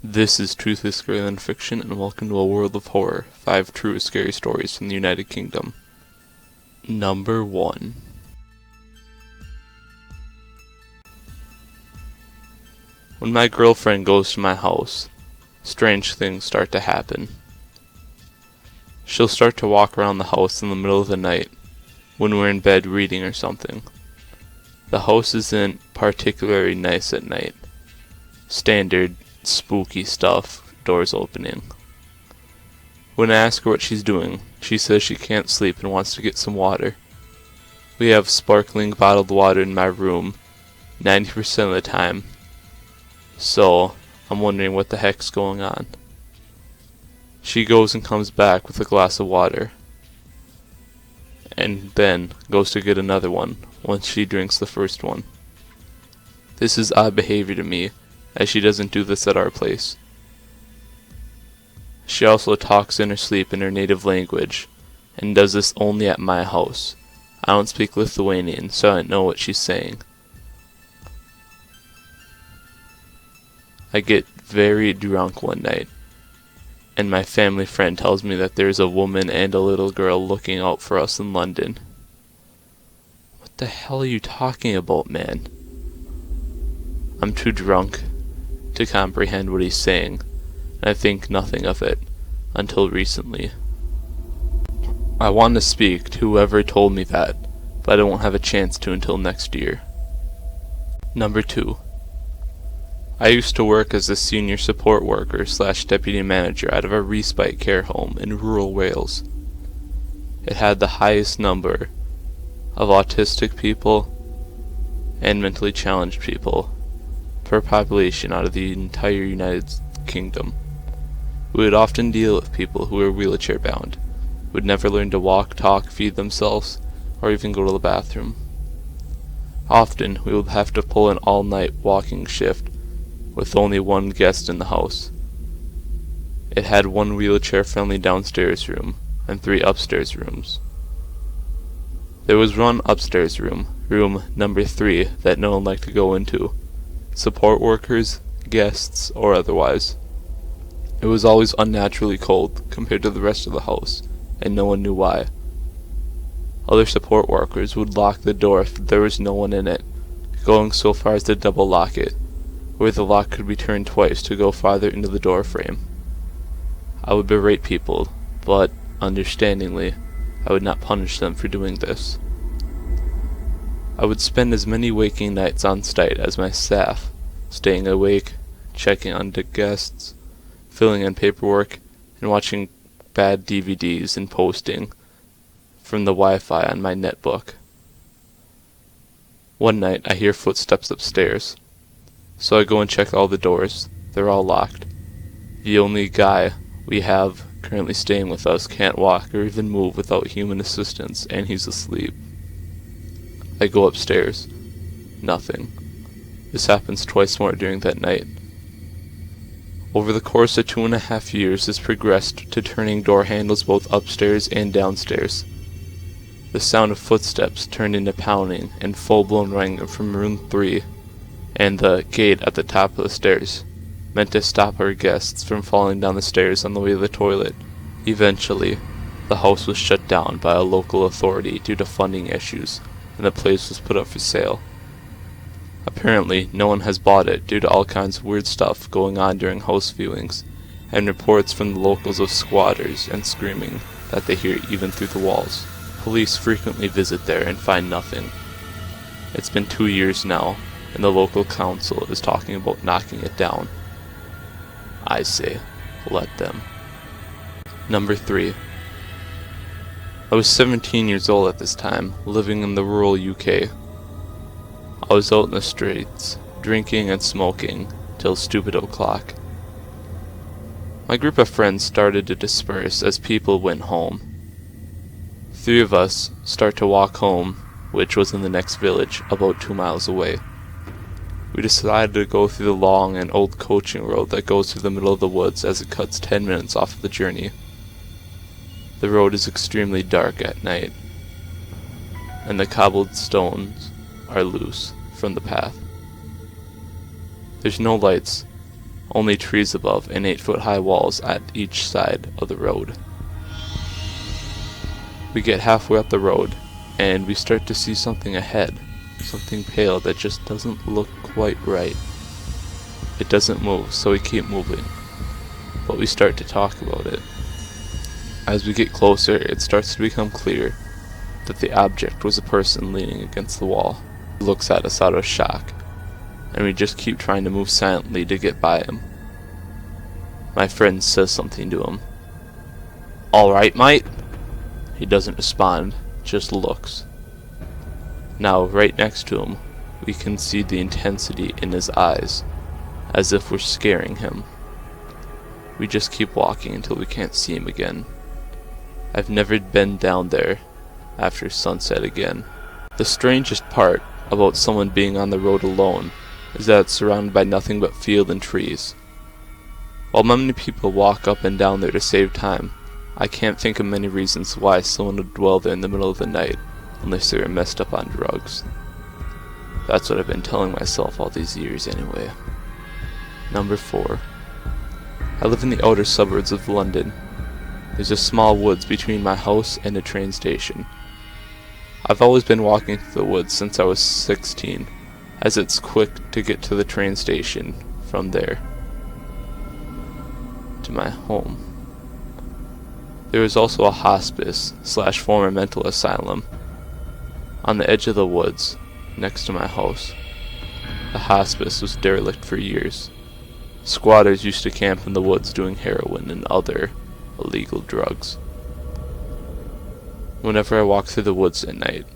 This is Truth is Scarier Than Fiction, and welcome to a world of horror. 5 true scary stories from the United Kingdom. Number 1. When my girlfriend goes to my house, strange things start to happen. She'll start to walk around the house in the middle of the night, when we're in bed reading or something. The house isn't particularly nice at night. Standard spooky stuff, doors opening. When I ask her what she's doing, she says she can't sleep and wants to get some water. We have sparkling bottled water in my room 90% of the time, so I'm wondering what the heck's going on. She goes and comes back with a glass of water, and then goes to get another one once she drinks the first one. This is odd behavior to me, as she doesn't do this at our place. She also talks in her sleep in her native language, and does this only at my house. I don't speak Lithuanian, so I don't know what she's saying. I get very drunk one night, and my family friend tells me that there's a woman and a little girl looking out for us in London. What the hell are you talking about, man? I'm too drunk to comprehend what he's saying, and I think nothing of it, until recently. I want to speak to whoever told me that, but I won't have a chance to until next year. Number 2. I used to work as a senior support worker / deputy manager out of a Respite care home in rural Wales. It had the highest number of autistic people and mentally challenged people per population out of the entire United Kingdom. We would often deal with people who were wheelchair bound, would never learn to walk, talk, feed themselves, or even go to the bathroom. Often we would have to pull an all-night walking shift with only one guest in the house. It had one wheelchair-friendly downstairs room and 3 upstairs rooms. There was one upstairs room, room number 3, that no one liked to go into. Support workers, guests, or otherwise. It was always unnaturally cold compared to the rest of the house, and no one knew why. Other support workers would lock the door if there was no one in it, going so far as to double lock it, where the lock could be turned twice to go farther into the door frame. I would berate people, but, understandingly, I would not punish them for doing this. I would spend as many waking nights on site as my staff, staying awake, checking on the guests, filling in paperwork, and watching bad DVDs and posting from the Wi-Fi on my netbook. One night I hear footsteps upstairs, so I go and check all the doors. They're all locked. The only guy we have currently staying with us can't walk or even move without human assistance, and he's asleep. I go upstairs. Nothing. This happens twice more during that night. Over the course of 2.5 years, this progressed to turning door handles both upstairs and downstairs. The sound of footsteps turned into pounding and full-blown ringing from room 3, and the gate at the top of the stairs, meant to stop our guests from falling down the stairs on the way to the toilet. Eventually, the house was shut down by a local authority due to funding issues, and the place was put up for sale. Apparently, no one has bought it due to all kinds of weird stuff going on during house viewings, and reports from the locals of squatters and screaming that they hear even through the walls. Police frequently visit there and find nothing. It's been 2 years now, and the local council is talking about knocking it down. I say, let them. Number 3. I was 17 years old at this time, living in the rural UK. I was out in the streets, drinking and smoking, till stupid o'clock. My group of friends started to disperse as people went home. 3 of us start to walk home, which was in the next village, about 2 miles away. We decided to go through the long and old coaching road that goes through the middle of the woods, as it cuts 10 minutes off of the journey. The road is extremely dark at night, and the cobbled stones are loose from the path. There's no lights, only trees above and 8-foot-high walls at each side of the road. We get halfway up the road, and we start to see something ahead, something pale that just doesn't look quite right. It doesn't move, so we keep moving, but we start to talk about it. As we get closer, it starts to become clear that the object was a person leaning against the wall. He looks at us out of shock, and we just keep trying to move silently to get by him. My friend says something to him. "All right, mate?" He doesn't respond, just looks. Now, right next to him, we can see the intensity in his eyes, as if we're scaring him. We just keep walking until we can't see him again. I've never been down there after sunset again. The strangest part about someone being on the road alone is that it's surrounded by nothing but field and trees. While many people walk up and down there to save time, I can't think of many reasons why someone would dwell there in the middle of the night unless they were messed up on drugs. That's what I've been telling myself all these years anyway. Number 4. I live in the outer suburbs of London. There's a small woods between my house and a train station. I've always been walking through the woods since I was 16, as it's quick to get to the train station from there to my home. There is also a hospice / former mental asylum on the edge of the woods next to my house. The hospice was derelict for years. Squatters used to camp in the woods doing heroin and other illegal drugs. Whenever I walk through the woods at night,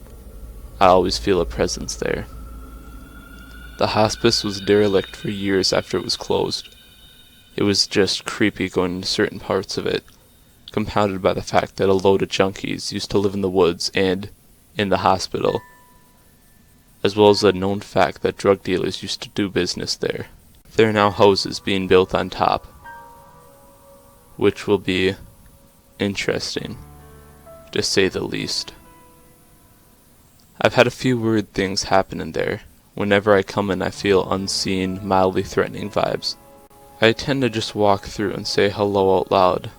I always feel a presence there. The hospice was derelict for years after it was closed. It was just creepy going into certain parts of it, compounded by the fact that a load of junkies used to live in the woods and in the hospital, as well as the known fact that drug dealers used to do business there. There are now houses being built on top, which will be interesting, to say the least. I've had a few weird things happen in there. Whenever I come in, I feel unseen, mildly threatening vibes. I tend to just walk through and say hello out loud.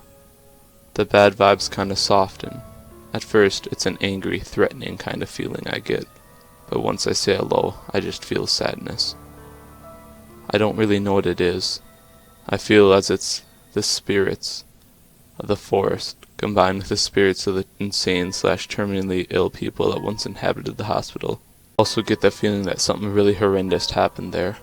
The bad vibes kind of soften. At first, it's an angry, threatening kind of feeling I get, but once I say hello, I just feel sadness. I don't really know what it is. I feel as it's the spirits of the forest combined with the spirits of the insane / terminally ill people that once inhabited the hospital. I also get the feeling that something really horrendous happened there,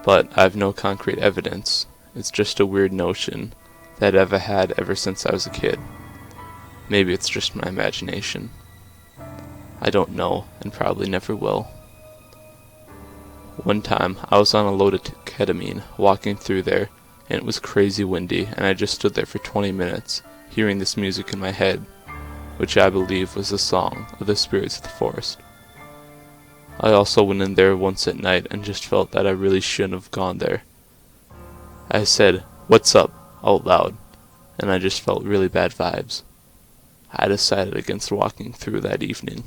but I have no concrete evidence. It's just a weird notion that I've had ever since I was a kid. Maybe it's just my imagination. I don't know, and probably never will. One time, I was on a load of ketamine, walking through there, and it was crazy windy, and I just stood there for 20 minutes, hearing this music in my head, which I believe was the song of the spirits of the forest. I also went in there once at night and just felt that I really shouldn't have gone there. I said, "What's up?" out loud, and I just felt really bad vibes. I decided against walking through that evening.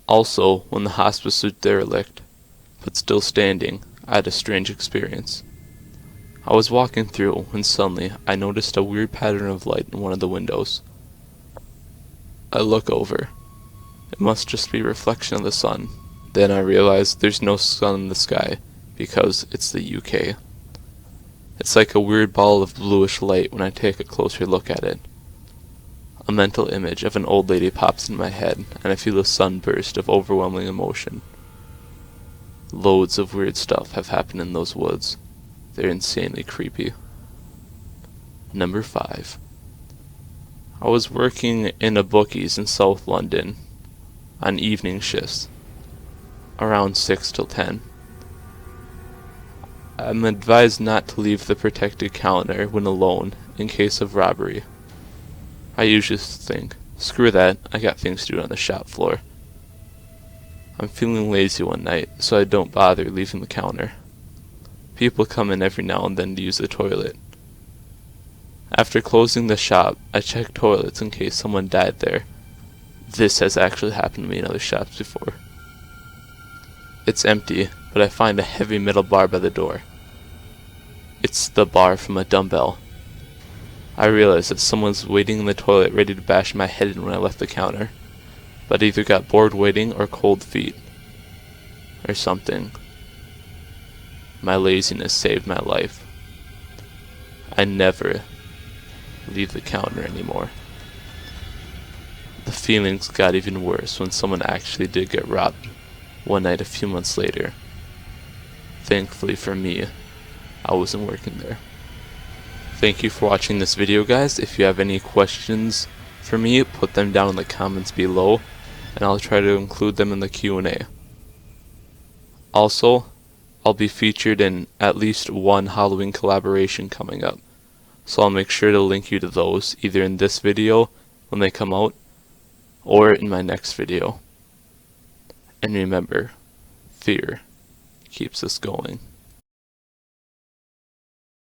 Also, when the hospice was derelict, but still standing, I had a strange experience. I was walking through when suddenly I noticed a weird pattern of light in one of the windows. I look over. It must just be a reflection of the sun. Then I realized there's no sun in the sky because it's the UK. It's like a weird ball of bluish light when I take a closer look at it. A mental image of an old lady pops in my head, and I feel a sunburst of overwhelming emotion. Loads of weird stuff have happened in those woods. They're insanely creepy. Number 5. I was working in a bookies in South London on evening shifts, around 6 till 10. I'm advised not to leave the protected counter when alone in case of robbery. I usually think, screw that, I got things to do on the shop floor. I'm feeling lazy one night, so I don't bother leaving the counter. People come in every now and then to use the toilet. After closing the shop, I check toilets in case someone died there. This has actually happened to me in other shops before. It's empty, but I find a heavy metal bar by the door. It's the bar from a dumbbell. I realized that someone's waiting in the toilet ready to bash my head in when I left the counter, but I either got bored waiting or cold feet. Or something. My laziness saved my life. I never leave the counter anymore. The feelings got even worse when someone actually did get robbed one night a few months later. Thankfully for me, I wasn't working there. Thank you for watching this video, guys. If you have any questions for me, put them down in the comments below, and I'll try to include them in the Q&A. Also, I'll be featured in at least one Halloween collaboration coming up, so I'll make sure to link you to those either in this video when they come out or in my next video. And remember, fear keeps us going.